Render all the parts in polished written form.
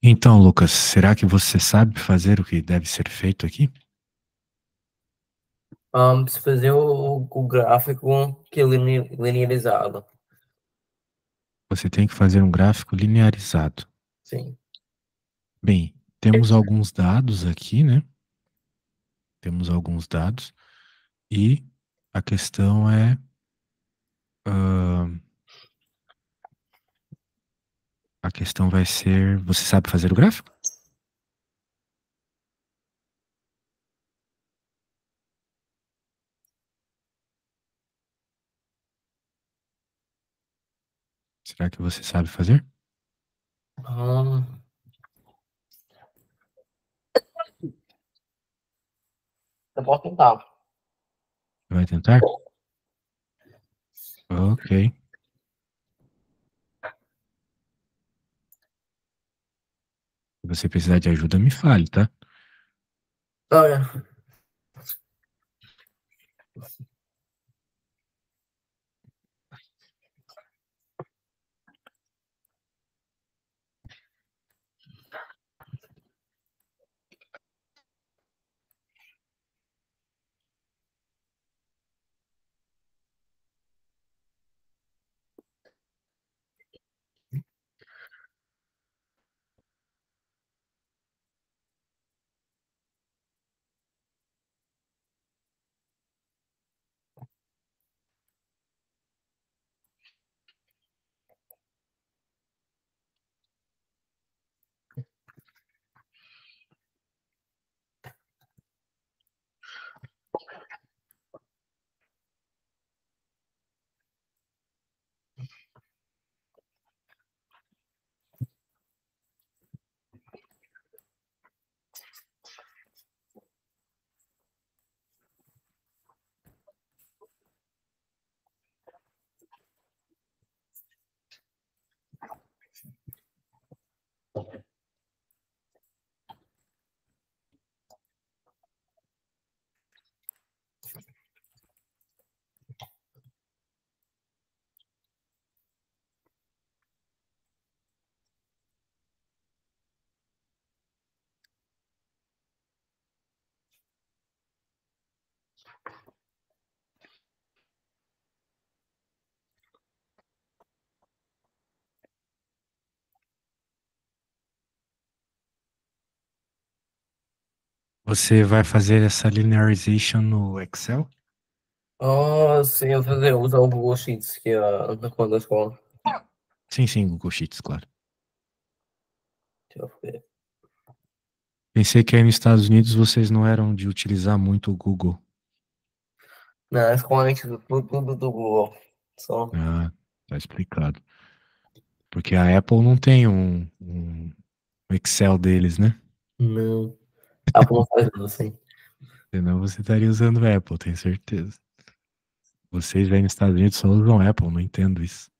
Então, Lucas, será que você sabe fazer o que deve ser feito aqui? Preciso fazer o gráfico que é linearizado. Você tem que fazer um gráfico linearizado. Sim. Bem, temos alguns dados aqui, né? Temos alguns dados e a questão é, ah, a questão vai ser, você sabe fazer o gráfico? Será que você sabe fazer? Ahn, eu posso tentar. Vai tentar? Ok. Se você precisar de ajuda, me fale, tá? Olha, Você vai fazer essa linearization no Excel? sim, eu vou fazer, usar o Google Sheets, que é a conta da escola. Sim, sim, Google Sheets, claro. Deixa eu ver. Pensei que aí nos Estados Unidos vocês não eram de utilizar muito o Google. Na escola a gente usa tudo do Google. Só. Ah, tá explicado. Porque a Apple não tem um Excel deles, né? Não. A Apple não faz nada assim. Senão você estaria usando o Apple, tenho certeza. Vocês aí nos Estados Unidos só usam Apple, não entendo isso.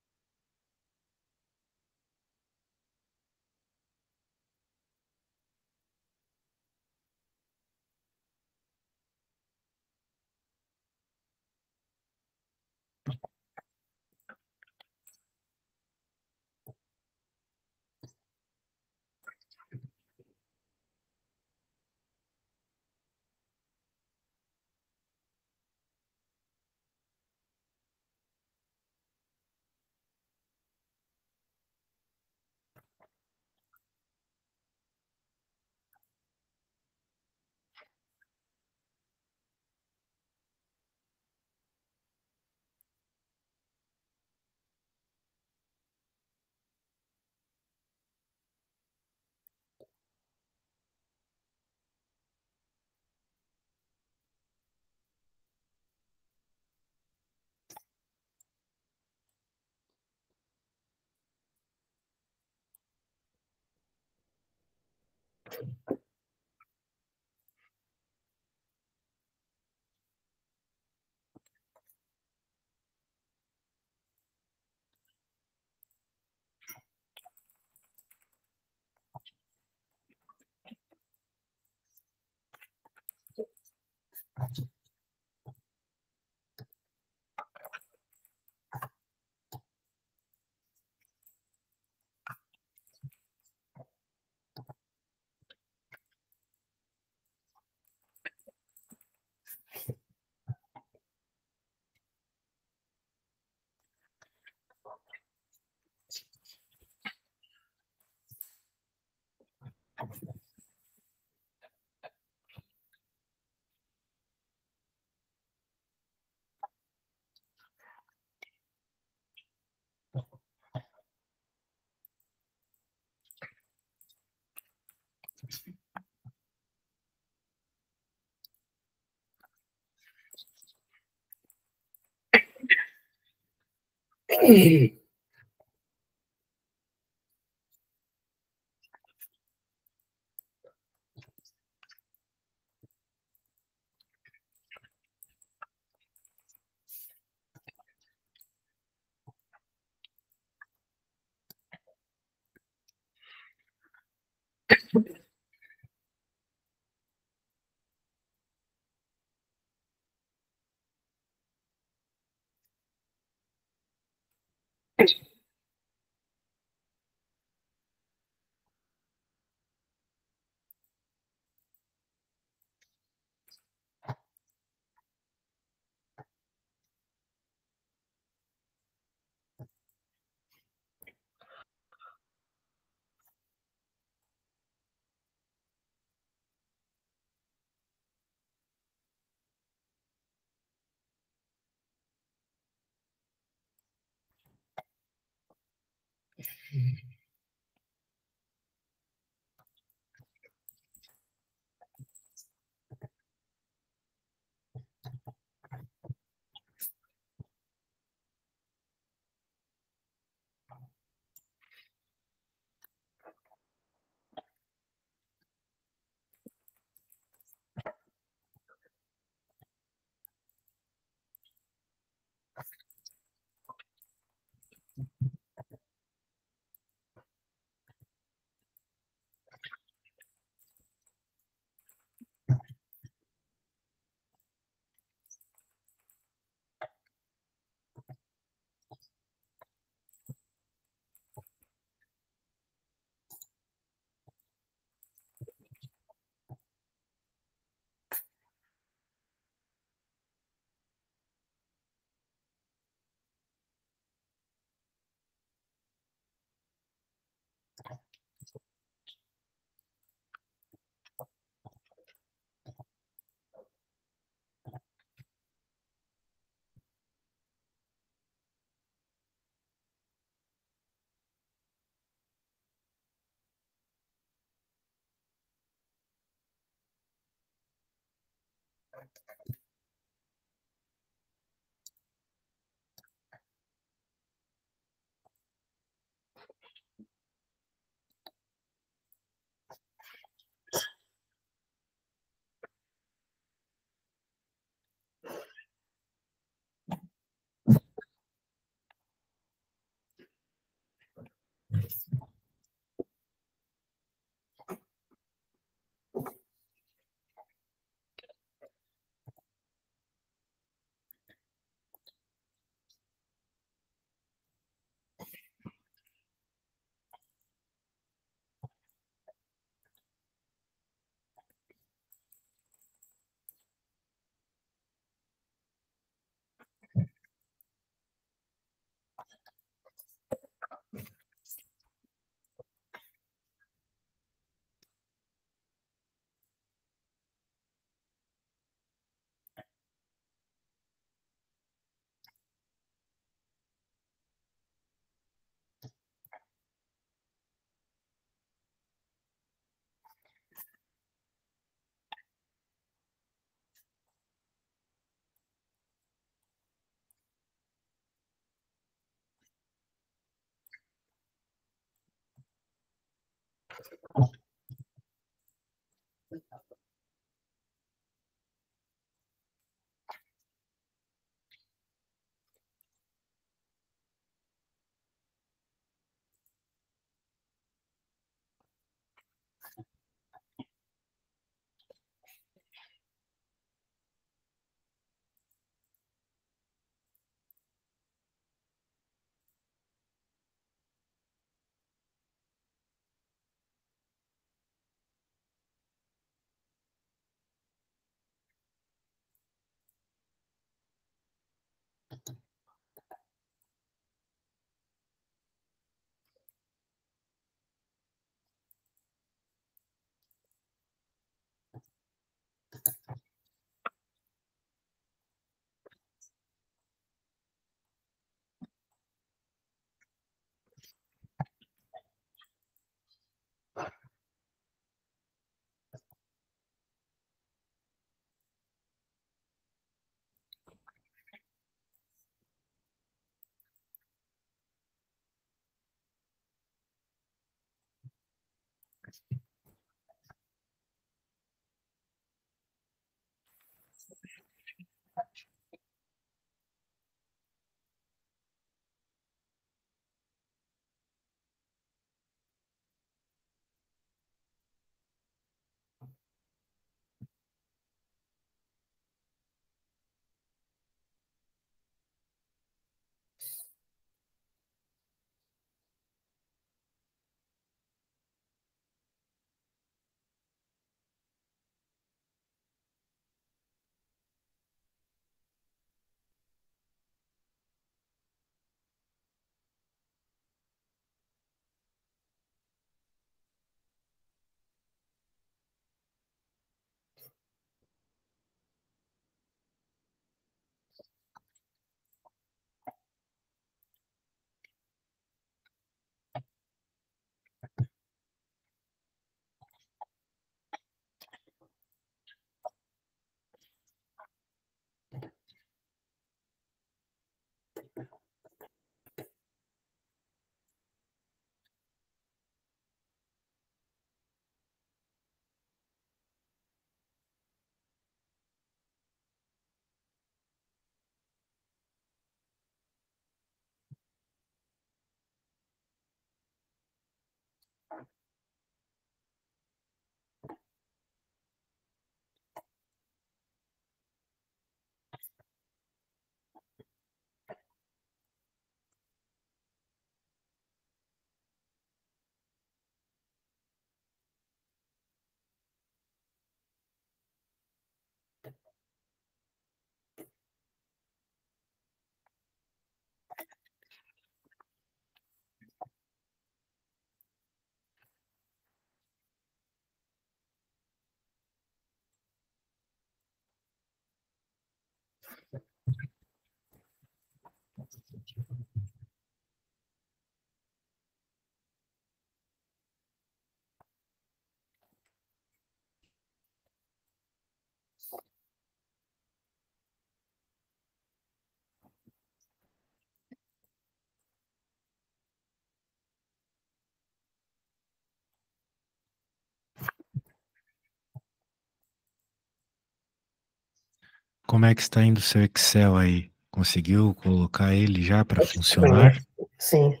Como é que está indo o seu Excel aí? Conseguiu colocar ele já para Acho que sim. funcionar? Sim.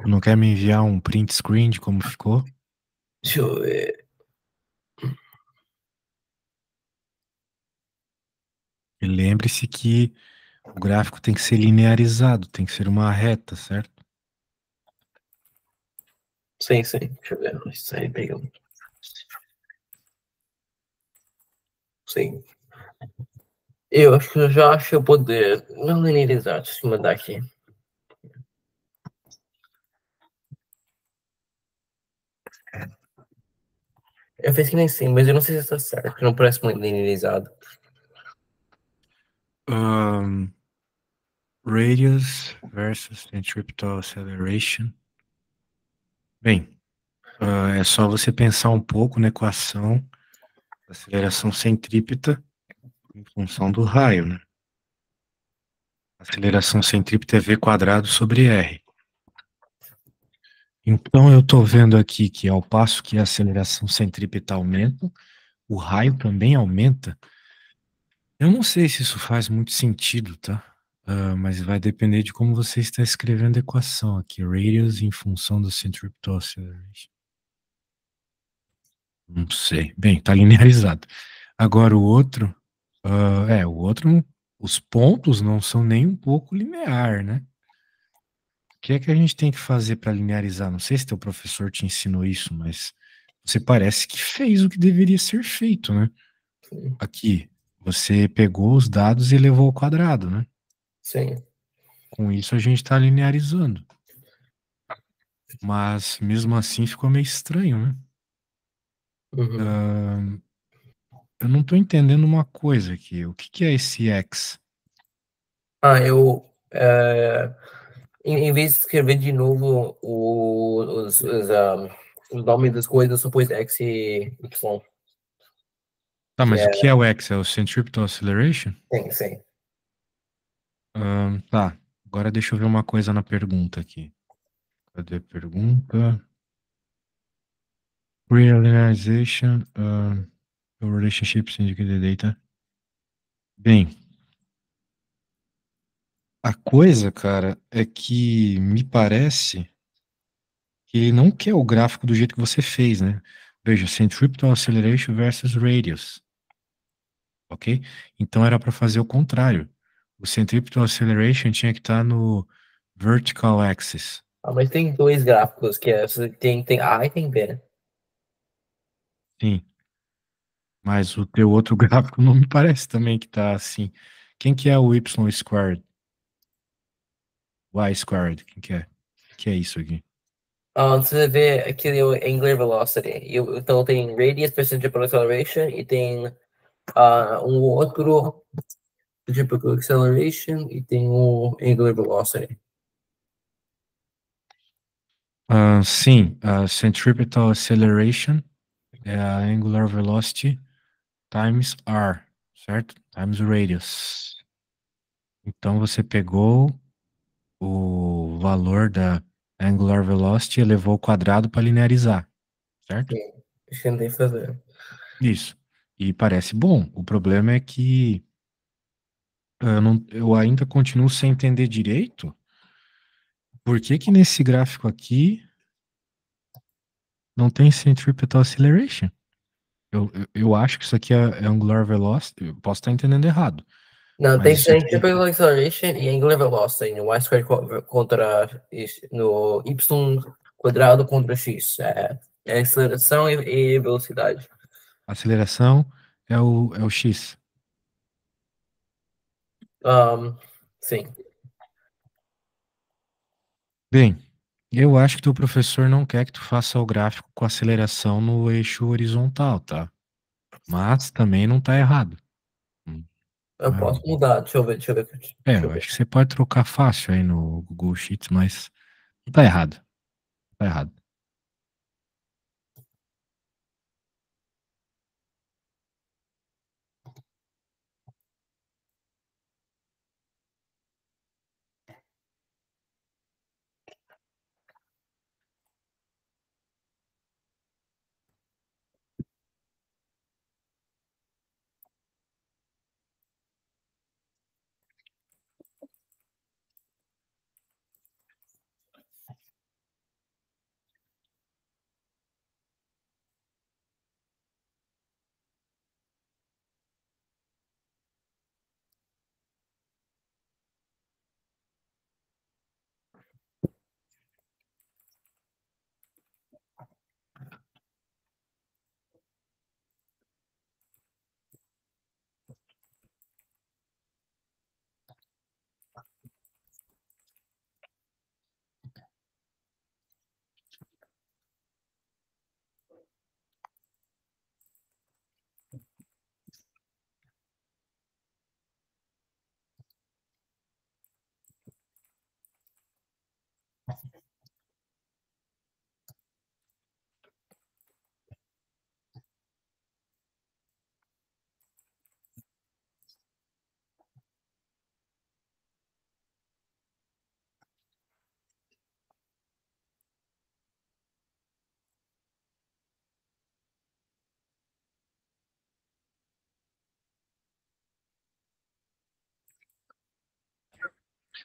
Não quer me enviar um print screen de como ficou? Deixa eu ver. E lembre-se que o gráfico tem que ser linearizado, tem que ser uma reta, certo? Sim, sim. Deixa eu ver. Isso aí pegando. Sim. Eu acho que eu já achei o poder. Não linearizar, deixa eu mandar aqui. Eu fiz que nem sim, mas eu não sei se está certo, porque não parece muito linearizado. Radius versus centripetal acceleration. Bem, é só você pensar um pouco na equação da aceleração centrípeta em função do raio, né? Aceleração centrípeta é v quadrado sobre r. Então eu estou vendo aqui que ao passo que a aceleração centrípeta aumenta, o raio também aumenta. Eu não sei se isso faz muito sentido, tá? Mas vai depender de como você está escrevendo a equação aqui. Radius em função do centripetal acceleration. Não sei. Bem, tá linearizado. Agora o outro, os pontos não são nem um pouco linear, né? O que é que a gente tem que fazer para linearizar? Não sei se teu professor te ensinou isso, mas você parece que fez o que deveria ser feito, né? Sim. Aqui, você pegou os dados e levou ao quadrado, né? Sim. Com isso a gente está linearizando. Mas mesmo assim ficou meio estranho, né? Uhum. Eu não estou entendendo uma coisa aqui. O que que é esse X? Ah, eu. Em vez de escrever de novo os nomes das coisas, eu só pus X e Y. Tá, Que mas o é. que é o X? É o centripetal acceleration? Sim, sim. Tá, agora deixa eu ver uma coisa na pergunta aqui. Cadê a pergunta? Realignization, relationships indicated data. Bem, a coisa, cara, é que me parece que ele não quer o gráfico do jeito que você fez, né? Veja, centripetal acceleration versus radius, ok? Então era para fazer o contrário. O centripetal acceleration tinha que estar no vertical axis. Ah, mas tem dois gráficos que é. Tem A e tem B, né? Sim, mas o teu outro gráfico não me parece também que tá assim. Quem que é o y squared? Y squared, quem que é? O que é isso aqui? Você vê aquele angular velocity. Então tem radius, percentage of acceleration, e tem um outro typical acceleration, e tem o angular velocity. Sim, a centripetal acceleration é a angular velocity times r, certo? Times o radius. Então você pegou o valor da angular velocity e elevou ao quadrado para linearizar, certo? Sim, acho que não tem que fazer. Isso. E parece bom. O problema é que eu ainda continuo sem entender direito por que que nesse gráfico aqui Não tem centripetal acceleration. Eu acho que isso aqui é angular velocity. Eu posso estar entendendo errado. Não, Mas tem isso aqui. centripetal acceleration e angular velocity no y squared contra no y quadrado contra x. É aceleração e velocidade. Aceleração é o X. Sim. Bem, eu acho que teu professor não quer que tu faça o gráfico com aceleração no eixo horizontal, tá? Mas também não tá errado. Hum, Eu ah, posso mudar. Deixa eu ver. Deixa eu eu ver. acho que você pode trocar fácil aí no Google Sheets, mas não tá errado. Tá errado.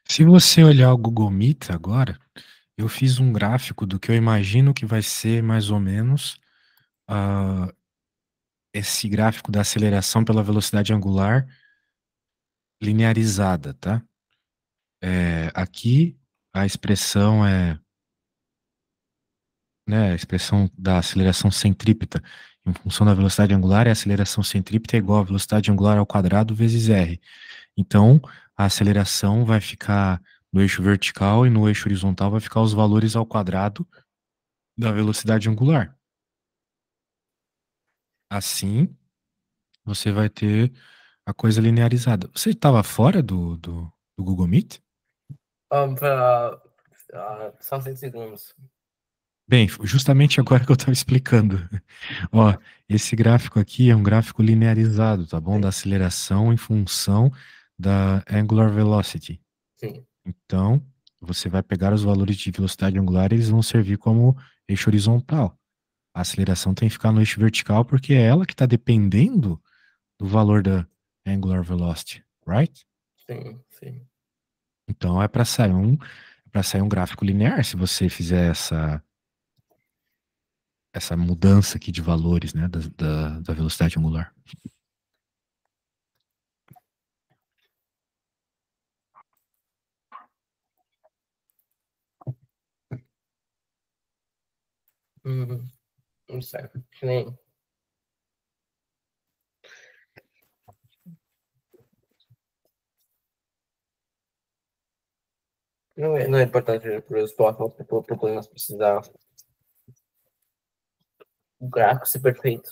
Se você olhar o Google Meet agora, eu fiz um gráfico do que eu imagino que vai ser mais ou menos ah, esse gráfico da aceleração pela velocidade angular linearizada, tá? Aqui a expressão né, a expressão da aceleração centrípeta em função da velocidade angular, e a aceleração centrípeta é igual à velocidade angular ao quadrado vezes r. Então, a aceleração vai ficar no eixo vertical e no eixo horizontal vai ficar os valores ao quadrado da velocidade angular. Assim, você vai ter a coisa linearizada. Você estava fora do Google Meet? Só 5 segundos. Bem, justamente agora que eu estava explicando. Ó, esse gráfico aqui é um gráfico linearizado, tá bom? Da Sim, aceleração em função da angular velocity. sim. Então, você vai pegar os valores de velocidade angular e eles vão servir como eixo horizontal. A aceleração tem que ficar no eixo vertical porque é ela que está dependendo do valor da angular velocity, right? Sim, sim. Então é para sair um gráfico linear se você fizer essa mudança aqui de valores, né, da velocidade angular. Hum, não sei. Que nem. Não é importante para os próximos problemas precisar o gráfico ser perfeito.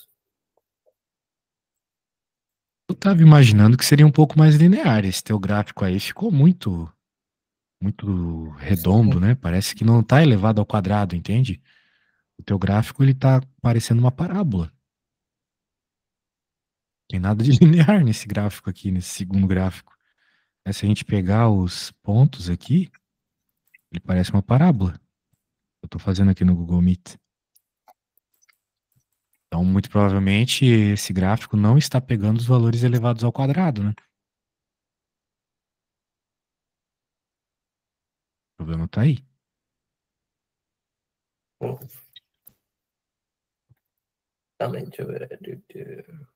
Eu estava imaginando que seria um pouco mais linear. Esse teu gráfico aí ficou muito, muito redondo, né? Parece que não está elevado ao quadrado, entende? O teu gráfico ele tá parecendo uma parábola. Tem nada de linear nesse gráfico aqui, nesse segundo gráfico. Se a gente pegar os pontos aqui, ele parece uma parábola. Eu estou fazendo aqui no Google Meet. Então, muito provavelmente, esse gráfico não está pegando os valores elevados ao quadrado, né? O problema está aí. Também, deixa eu ver.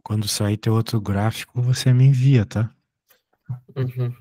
Quando sair teu outro gráfico, você me envia, tá? Uhum.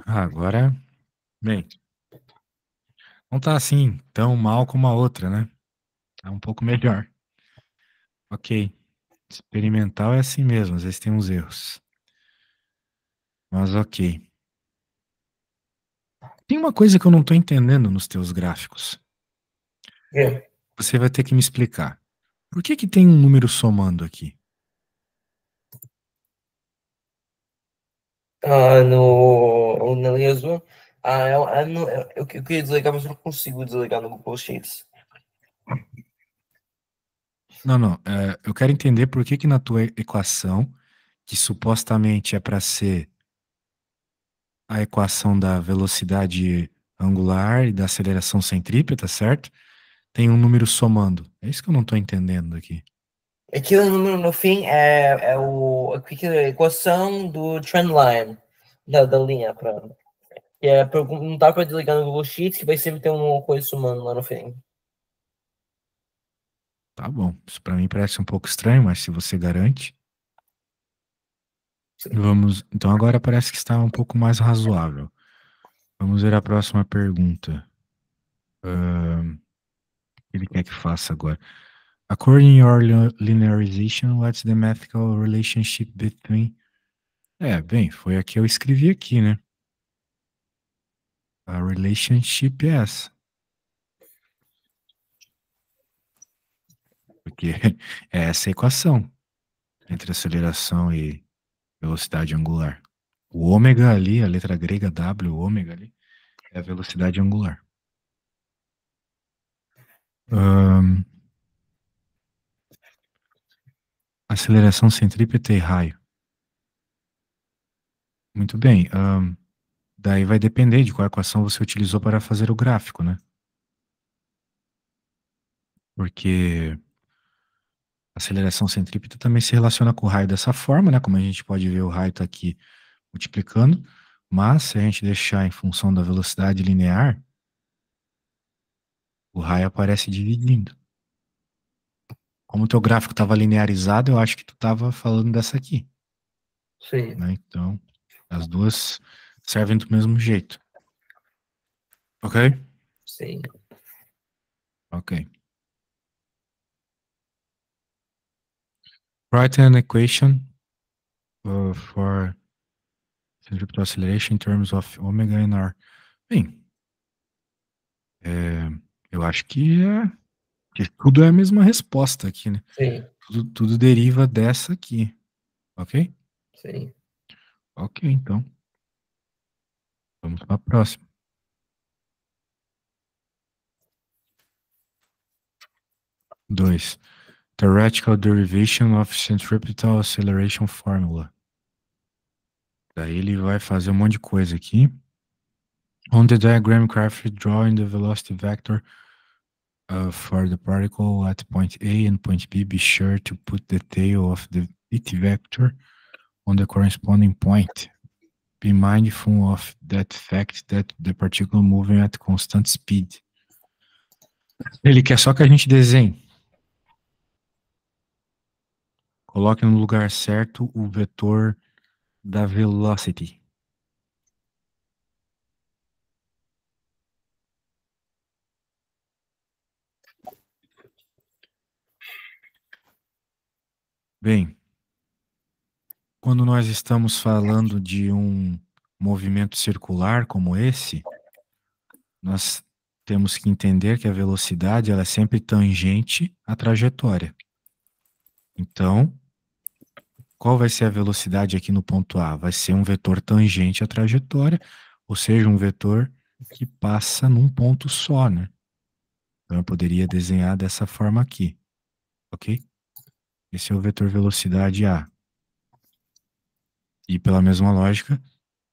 Agora, bem, não tá assim tão mal como a outra, né? Tá um pouco melhor. Ok. Experimental é assim mesmo, às vezes tem uns erros. Mas ok. Tem uma coisa que eu não tô entendendo nos teus gráficos. É. Você vai ter que me explicar. Por que que tem um número somando aqui? Na linha azul. Eu queria desligar, mas eu não consigo desligar no Google Sheets. Não, não. Eu quero entender por que que na tua equação, que supostamente é para ser a equação da velocidade angular e da aceleração centrípeta, certo? Tem um número somando. É isso que eu não tô entendendo aqui. Aquele número no fim é a equação do trendline, da linha. Que é não dá para desligar no Google Sheets, que vai sempre ter uma coisa somando lá no fim. Tá bom. Isso para mim parece um pouco estranho, mas se você garante, Sim. vamos. Então agora parece que está um pouco mais razoável. Vamos ver a próxima pergunta. Ele quer que faça agora. According to your linearization, what's the mathematical relationship between... bem, foi a que eu escrevi aqui, né? A relationship é essa. Porque é essa a equação entre aceleração e velocidade angular. O ômega ali, a letra grega W, o ômega ali, é a velocidade angular. Aceleração centrípeta e raio. Muito bem. Daí vai depender de qual equação você utilizou para fazer o gráfico, né? Porque a aceleração centrípeta também se relaciona com o raio dessa forma, né? Como a gente pode ver, o raio está aqui multiplicando, mas se a gente deixar em função da velocidade linear, o raio aparece dividindo. Como o teu gráfico estava linearizado, eu acho que tu estava falando dessa aqui. Sim. Né? Então, as duas servem do mesmo jeito. Ok? Sim. Ok. Write an equation for centripetal acceleration in terms of omega and r. Bem, eu acho que tudo é a mesma resposta aqui, né? Sim. Tudo deriva dessa aqui. Ok? Sim. Ok, então. Vamos para a próxima. 2. Theoretical derivation of centripetal acceleration formula. Daí ele vai fazer um monte de coisa aqui. On the diagram carefully drawing the velocity vector for the particle at point A and point B, be sure to put the tail of the it vector on the corresponding point. Be mindful of that fact that the particle moving at constant speed. Ele quer só que a gente desenhe. Coloque no lugar certo o vetor da velocity. Bem, quando nós estamos falando de um movimento circular como esse, nós temos que entender que a velocidade ela é sempre tangente à trajetória. Então, qual vai ser a velocidade aqui no ponto A? Vai ser um vetor tangente à trajetória, ou seja, um vetor que passa num ponto só, né? Então, eu poderia desenhar dessa forma aqui, ok? Esse é o vetor velocidade A. E pela mesma lógica,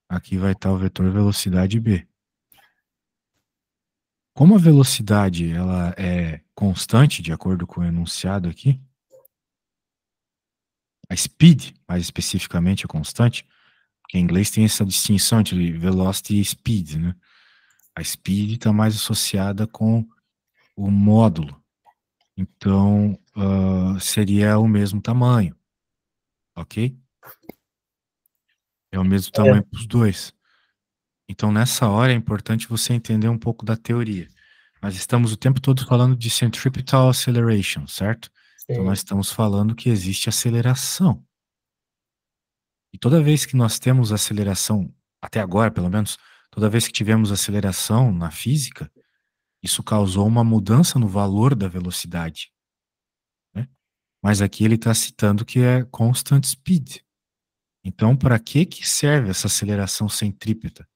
aqui vai estar o vetor velocidade B. Como a velocidade ela é constante, de acordo com o enunciado aqui, a speed, mais especificamente, é constante, porque em inglês tem essa distinção entre velocity e speed, né? A speed está mais associada com o módulo. Então, seria o mesmo tamanho, ok? É o mesmo tamanho para os dois. Então, nessa hora, é importante você entender um pouco da teoria. Nós estamos o tempo todo falando de centripetal acceleration, certo? Então, nós Sim. estamos falando que existe aceleração. E toda vez que nós temos aceleração, até agora, pelo menos, toda vez que tivemos aceleração na física, isso causou uma mudança no valor da velocidade, né? Mas aqui ele está citando que é constant speed. Então, para que serve essa aceleração centrípeta?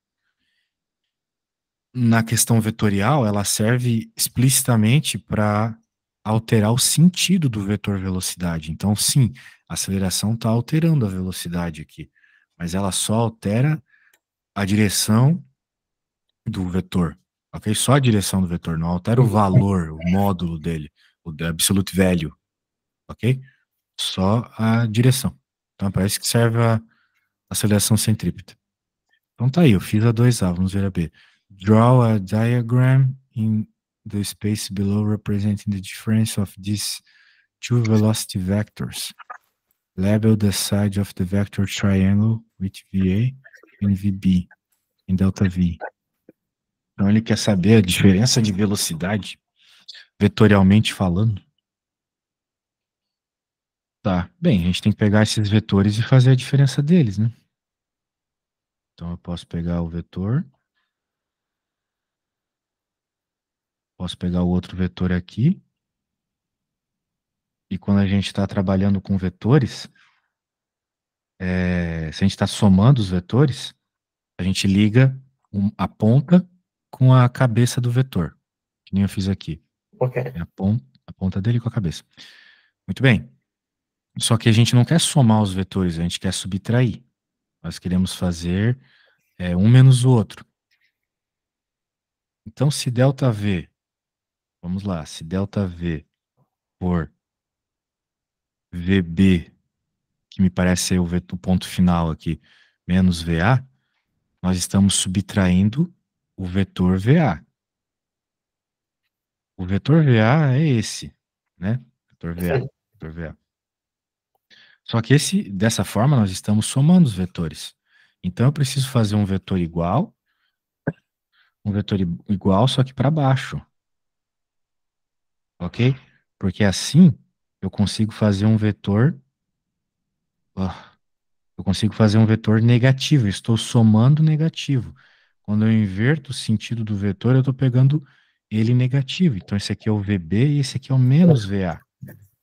Na questão vetorial, ela serve explicitamente para alterar o sentido do vetor velocidade. Então, sim, a aceleração está alterando a velocidade aqui, mas ela só altera a direção do vetor, ok? Só a direção do vetor, não altera o valor, o módulo dele, o absolute value, ok? Só a direção. Então, parece que serve a aceleração centrípeta. Então tá aí, eu fiz a 2A, vamos ver a B. Draw a diagram in the space below representing the difference of these two velocity vectors. Label the side of the vector triangle with VA and VB em delta V. Então ele quer saber a diferença de velocidade, vetorialmente falando. Tá, bem, a gente tem que pegar esses vetores e fazer a diferença deles, né? Então eu posso pegar o vetor, posso pegar o outro vetor aqui, e quando a gente está trabalhando com vetores, se a gente está somando os vetores, a gente liga a ponta com a cabeça do vetor, que nem eu fiz aqui. Ok. É a ponta dele com a cabeça. Muito bem. Só que a gente não quer somar os vetores, a gente quer subtrair. Nós queremos fazer um menos o outro. Então, se ΔV, vamos lá, se ΔV for VB, que me parece ser o ponto final aqui, menos VA, nós estamos subtraindo o vetor VA. O vetor VA é esse, né? Vetor VA, Sim. vetor VA. Só que dessa forma, nós estamos somando os vetores. Então, eu preciso fazer um vetor igual, só que para baixo, ok? Porque assim, eu consigo fazer um vetor, eu consigo fazer um vetor negativo, eu estou somando negativo. Quando eu inverto o sentido do vetor, eu estou pegando ele negativo. Então, esse aqui é o VB e esse aqui é o menos VA.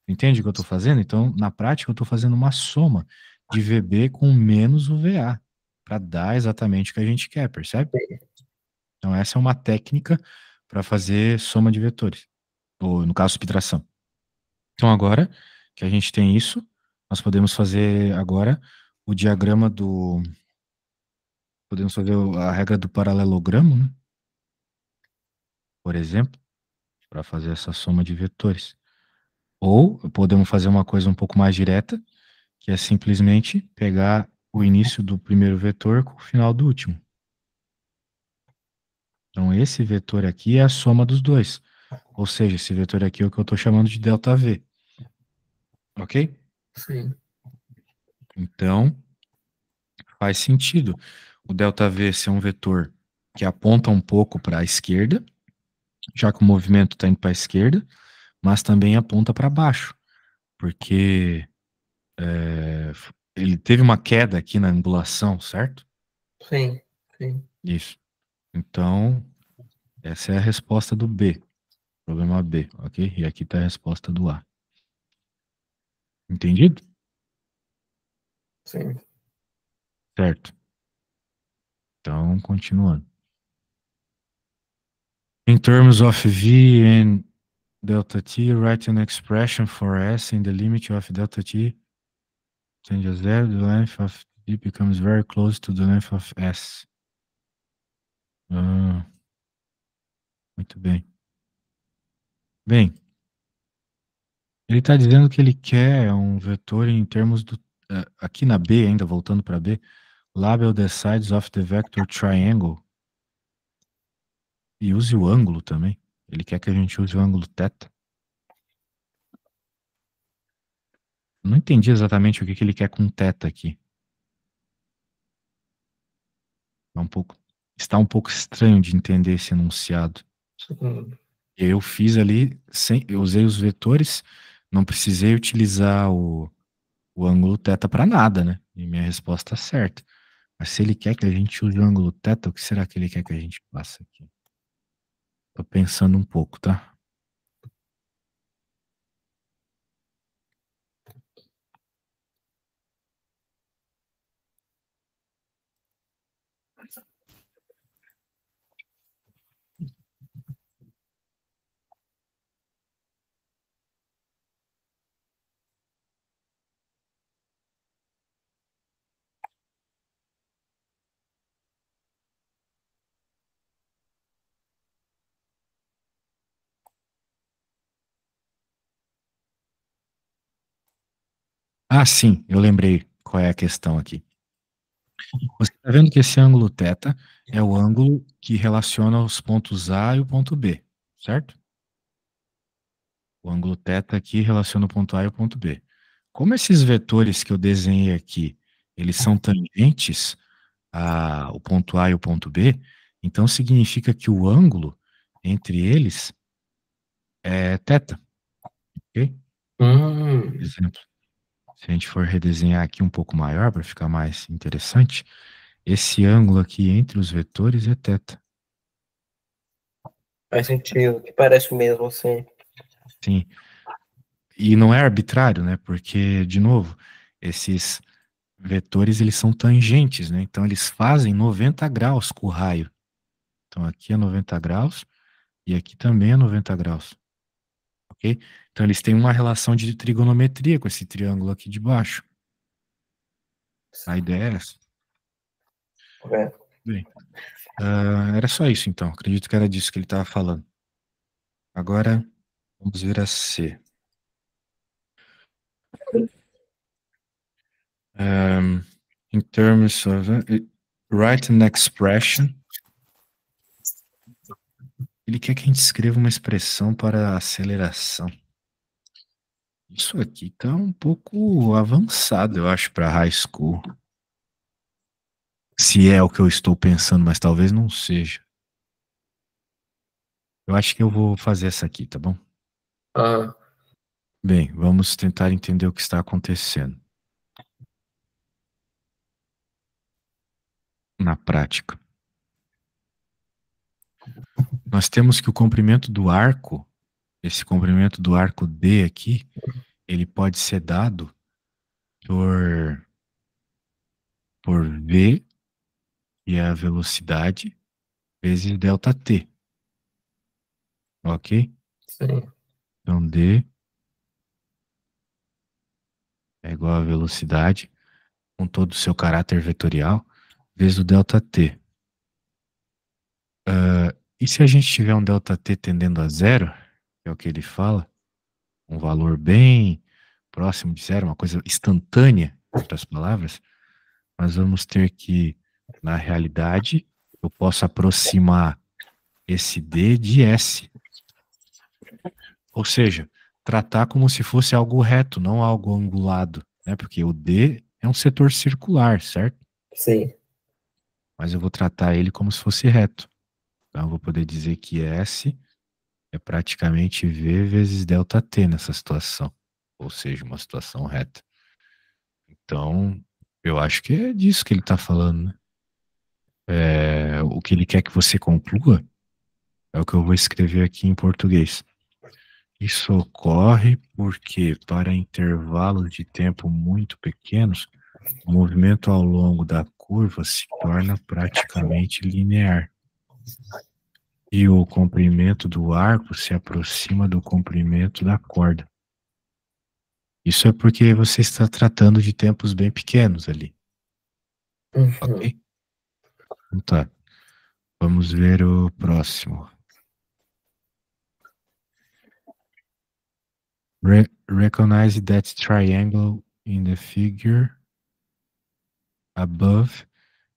Entende o que eu estou fazendo? Então, na prática, eu estou fazendo uma soma de VB com menos o VA, para dar exatamente o que a gente quer, percebe? Então, essa é uma técnica para fazer soma de vetores, ou no caso, subtração. Então, agora que a gente tem isso, nós podemos fazer agora o diagrama do. Podemos fazer a regra do paralelogramo, né? Por exemplo, para fazer essa soma de vetores. Ou podemos fazer uma coisa um pouco mais direta, que é simplesmente pegar o início do primeiro vetor com o final do último. Então, esse vetor aqui é a soma dos dois. Ou seja, esse vetor aqui é o que eu estou chamando de ΔV. Ok? Sim. Então, faz sentido o ΔV ser um vetor que aponta um pouco para a esquerda, já que o movimento está indo para a esquerda, mas também aponta para baixo, porque ele teve uma queda aqui na angulação, certo? Sim. Sim. Isso. Então, essa é a resposta do B, problema B, ok? E aqui está a resposta do A. Entendido? Sim. Certo. Então, continuando. In terms of V and delta t, write an expression for S in the limit of delta t changes zero, the length of t becomes very close to the length of S. Ah, muito bem. Bem, ele está dizendo que ele quer um vetor em termos do. Aqui na B, ainda voltando para B, label the sides of the vector triangle. E use o ângulo também. Ele quer que a gente use o ângulo θ. Não entendi exatamente o que ele quer com θ aqui. Está um pouco estranho de entender esse enunciado. Sim. Eu fiz ali, eu usei os vetores, não precisei utilizar o ângulo θ para nada, né? E minha resposta é certa. Mas se ele quer que a gente use o ângulo θ, o que será que ele quer que a gente faça aqui? Tô pensando um pouco, tá? Ah, sim, eu lembrei qual é a questão aqui. Você está vendo que esse ângulo θ é o ângulo que relaciona os pontos A e o ponto B, certo? O ângulo θ aqui relaciona o ponto A e o ponto B. Como esses vetores que eu desenhei aqui, eles são tangentes ao ponto A e o ponto B, então significa que o ângulo entre eles é θ, ok? Por exemplo, se a gente for redesenhar aqui um pouco maior para ficar mais interessante, esse ângulo aqui entre os vetores é θ. Faz sentido, que parece mesmo, assim. Sim. E não é arbitrário, né? Porque, de novo, esses vetores eles são tangentes, né? Então eles fazem 90 graus com o raio. Então aqui é 90 graus e aqui também é 90 graus. ok? Então eles têm uma relação de trigonometria com esse triângulo aqui de baixo. A ideia é essa. Correto. Bem, era só isso então. Acredito que era disso que ele estava falando. Agora, vamos ver a C. In terms of write an expression. Ele quer que a gente escreva uma expressão para aceleração. Isso aqui tá um pouco avançado, eu acho, para high school. Se é o que eu estou pensando, mas talvez não seja. Eu acho que eu vou fazer essa aqui, tá bom? Ah, Bem, vamos tentar entender o que está acontecendo na prática. Nós temos que o comprimento do arco, esse comprimento do arco D aqui, ele pode ser dado por V, que é a velocidade, vezes delta T. Ok? sim. Então, D é igual a velocidade, com todo o seu caráter vetorial, vezes o delta T. E se a gente tiver um delta T tendendo a zero, que é o que ele fala, um valor bem próximo de zero, uma coisa instantânea, em outras palavras, nós vamos ter que, na realidade, eu posso aproximar esse D de S. Ou seja, tratar como se fosse algo reto, não algo angulado, né? Porque o D é um setor circular, certo? Sim. Mas eu vou tratar ele como se fosse reto. Então eu vou poder dizer que S é praticamente V vezes delta T nessa situação. Ou seja, uma situação reta. Então, eu acho que é disso que ele está falando, né? O que ele quer que você conclua é o que eu vou escrever aqui em português. Isso ocorre porque, para intervalos de tempo muito pequenos, o movimento ao longo da curva se torna praticamente linear. E o comprimento do arco se aproxima do comprimento da corda. Isso é porque você está tratando de tempos bem pequenos ali, Uhum. ok? Então tá. Vamos ver o próximo. Recognize that triangle in the figure above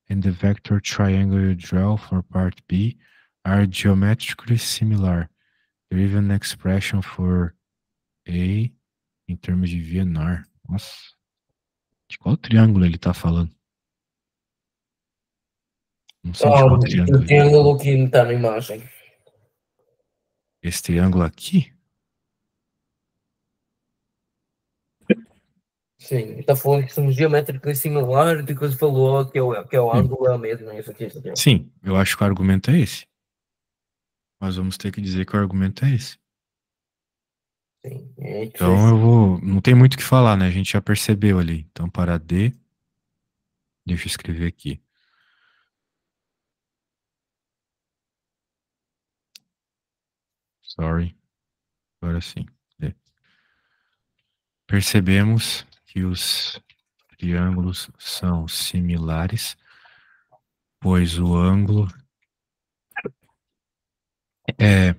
and the vector triangle you draw for part B are geometrically similar. There is an expression for A em termos de VNR. Nossa. De qual triângulo ele está falando? Não sei de qual triângulo O ele está falando. triângulo que está na imagem. Esse triângulo aqui? Sim, está falando que são geometricamente similares e depois falou que é o Sim. ângulo é o mesmo, isso aqui, isso aqui. Sim, eu acho que o argumento é esse. Mas vamos ter que dizer que o argumento é esse. Sim, é que Então eu vou. Não tem muito o que falar, né? A gente já percebeu ali. Então, para D, deixa eu escrever aqui. Sorry. Agora sim. D. Percebemos que os triângulos são similares, pois o ângulo é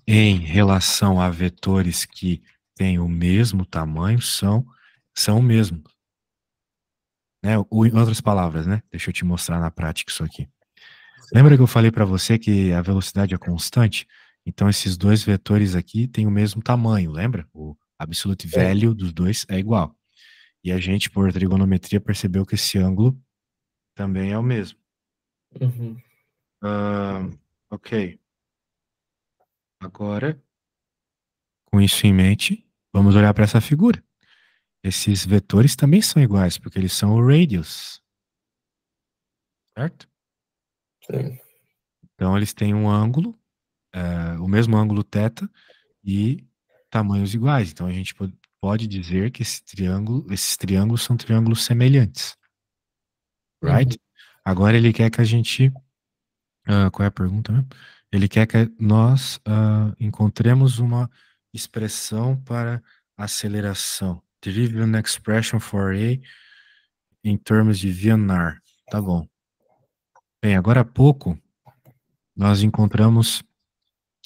em relação a vetores que têm o mesmo tamanho são o mesmo. Né? Em outras palavras, né? Deixa eu te mostrar na prática isso aqui. Lembra que eu falei para você que a velocidade é constante? Então esses dois vetores aqui têm o mesmo tamanho, lembra? O absolute value dos dois é igual. E a gente, por trigonometria, percebeu que esse ângulo também é o mesmo. Uhum. Ok. Agora, com isso em mente, vamos olhar para essa figura. Esses vetores também são iguais, porque eles são o radius. Certo? Sim. Então, eles têm um ângulo, o mesmo ângulo θ e tamanhos iguais. Então, a gente pode dizer que esses triângulos são triângulos semelhantes. Right? Uhum. Agora, ele quer que a gente... qual é a pergunta mesmo? Ele quer que nós encontremos uma expressão para aceleração. Trivial expression for A em termos de VNR. Tá bom. Bem, agora há pouco nós encontramos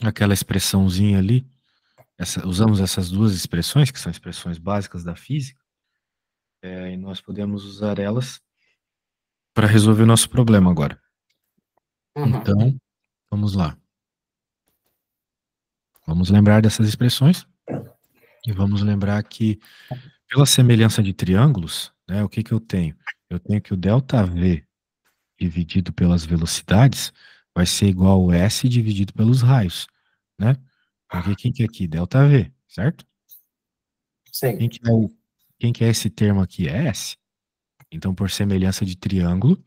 aquela expressãozinha ali, usamos essas duas expressões, que são expressões básicas da física, e nós podemos usar elas para resolver o nosso problema agora. Então, vamos lá. Vamos lembrar dessas expressões e vamos lembrar que, pela semelhança de triângulos, né, o que que eu tenho? Eu tenho que o ΔV dividido pelas velocidades vai ser igual ao S dividido pelos raios, né? Porque quem que é aqui? ΔV, certo? Sim. Quem que é esse termo aqui? É S. Então, por semelhança de triângulo,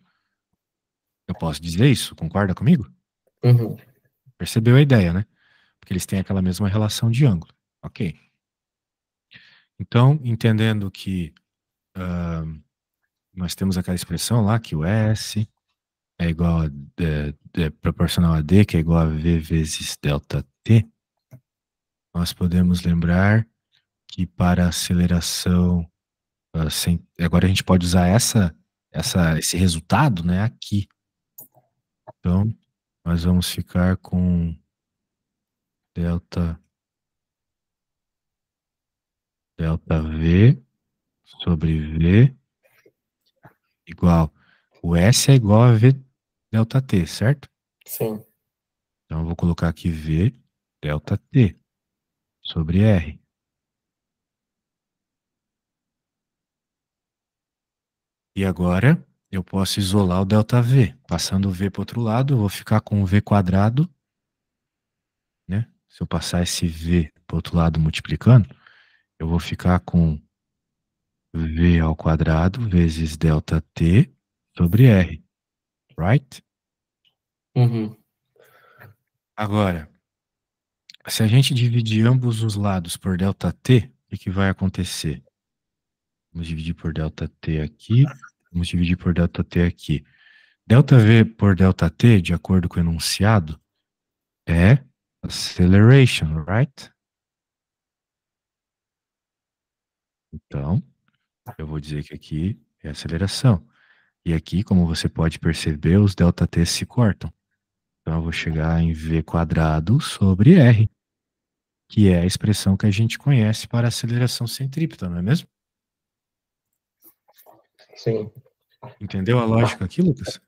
eu posso dizer isso, concorda comigo? Uhum. Percebeu a ideia, né? Porque eles têm aquela mesma relação de ângulo. Ok. Então, entendendo que nós temos aquela expressão lá, que o S é igual a proporcional a D, que é igual a V vezes ΔT, nós podemos lembrar que para a aceleração, agora a gente pode usar esse resultado, né, aqui. Então, nós vamos ficar com ΔV sobre V igual. O S é igual a V ΔT, certo? Sim. Então, eu vou colocar aqui V ΔT sobre R. E agora, eu posso isolar o ΔV. Passando o V para o outro lado, eu vou ficar com o V quadrado, né? Se eu passar esse V para o outro lado multiplicando, eu vou ficar com V ao quadrado vezes ΔT sobre R. Right? Uhum. Agora, se a gente dividir ambos os lados por ΔT, o que vai acontecer? Vamos dividir por ΔT aqui, vamos dividir por ΔT aqui. ΔV por ΔT, de acordo com o enunciado, é acceleration, right? Então, eu vou dizer que aqui é aceleração. E aqui, como você pode perceber, os ΔT se cortam. Então, eu vou chegar em V quadrado sobre R, que é a expressão que a gente conhece para aceleração centrípeta, não é mesmo? Sim. Entendeu a lógica aqui, Lucas?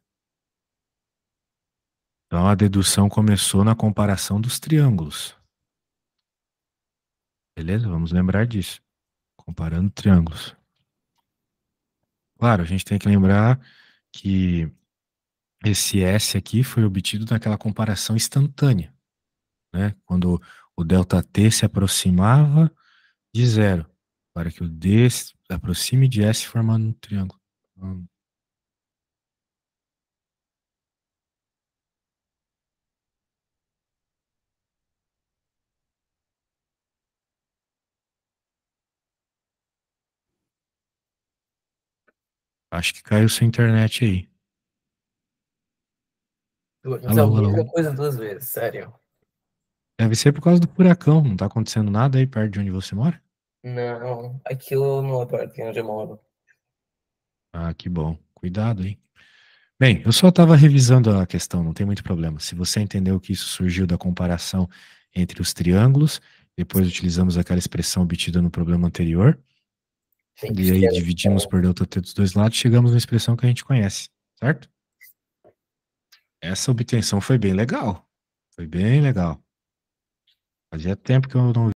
Então, a dedução começou na comparação dos triângulos. Beleza? Vamos lembrar disso. Comparando triângulos. Claro, a gente tem que lembrar que esse S aqui foi obtido naquela comparação instantânea, né? Quando o ΔT se aproximava de zero, para que o D se aproxime de S formando um triângulo. Acho que caiu sua internet aí. Mas é a Alô, mesma alô. coisa duas vezes, sério. Deve ser por causa do furacão. Não tá acontecendo nada aí perto de onde você mora? Não, aquilo não é perto onde eu moro. Ah, que bom. Cuidado, hein? Bem, eu só estava revisando a questão, não tem muito problema. Se você entendeu que isso surgiu da comparação entre os triângulos, depois utilizamos aquela expressão obtida no problema anterior, Sim, e aí dividimos por ΔT dos dois lados, chegamos na expressão que a gente conhece, certo? Essa obtenção foi bem legal. Foi bem legal. Fazia tempo que eu não